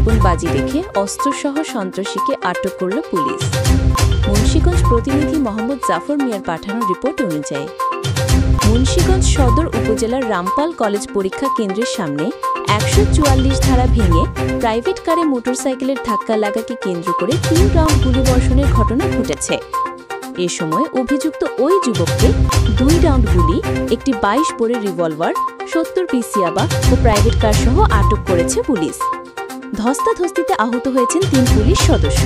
জীবন বাজি রেখে অস্ত্রসহ সন্ত্রাসীকে আটক করল পুলিশ। মুন্সিগঞ্জ প্রতিনিধি মোহাম্মদ জাফর মিয়ার পাঠানো রিপোর্ট অনুযায়ী মুন্সিগঞ্জ সদর উপজেলার রামপাল কলেজ পরীক্ষা কেন্দ্রের সামনে ১৪৪ ধারা ভেঙে প্রাইভেট কারে মোটরসাইকেলের ধাক্কা লাগাকে কেন্দ্র করে ৩ রাউন্ড গুলিবর্ষণের ঘটনা ঘটেছে। এ সময় অভিযুক্ত ওই যুবককে ২ রাউন্ড গুলি, একটি ২২ বোরের রিভলভার, ৭০ পিস ইয়াবা ও প্রাইভেট কার সহ আটক করেছে পুলিশ। ধস্তাধস্তিতে আহত হয়েছেন ৩ পুলিশ সদস্য।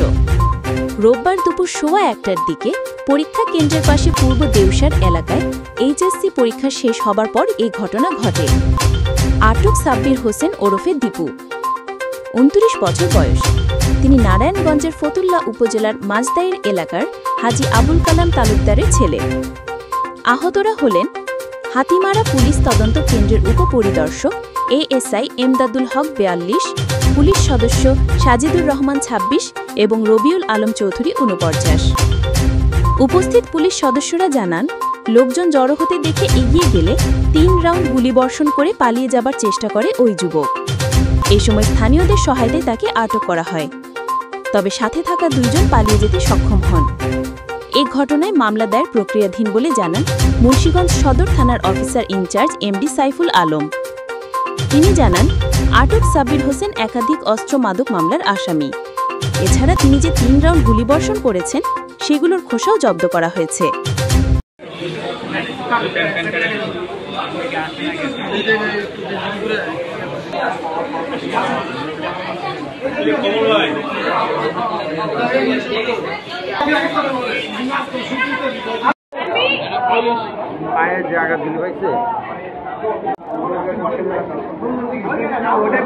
রোববার দুপুর ১:১টার দিকে পরীক্ষা কেন্দ্রের পাশে পূর্ব দেউসার এলাকায় এইচএসসি পরীক্ষা শেষ হবার পর এই ঘটনা ঘটে। আটক সাব্বির হোসেন ওরফে দীপু, ২৯ বছর বয়স। তিনি নারায়ণগঞ্জের ফতুল্লা উপজেলার মাজদাইর এলাকার হাজী আবুল কালাম তালুকদারের ছেলে। আহতরা হলেন হাতিমারা পুলিশ তদন্ত কেন্দ্রের উপপরিদর্শক এএসআই এমদাদুল হক ৪২, পুলিশ সদস্য সাজিদুর রহমান ২৬ এবং রবিউল আলম চৌধুরী ৪৯। উপস্থিত পুলিশ সদস্যরা জানান, লোকজন জড়ো হতে দেখে এগিয়ে গেলে ৩ রাউন্ড গুলিবর্ষণ করে পালিয়ে যাবার চেষ্টা করে ওই যুবক। এ সময় স্থানীয়দের সহায়তায় তাকে আটক করা হয়, তবে সাথে থাকা ২ জন পালিয়ে যেতে সক্ষম হন। এ ঘটনায় মামলা দায়ের প্রক্রিয়াধীন বলে জানান মুন্সিগঞ্জ সদর থানার officer incharge MD Saiful Alam. তিনি জানান, আটক সাব্বির হোসেন একাধিক অস্ত্র মাদক মামলার আসামি। এছাড়া তিনি যে ৩ রাউন্ড গুলিবর্ষণ করেছেন সেগুলোর খোসাও জব্দ করা হয়েছে। পায়ে যে আঘাত দিলে পাইছে ওটাই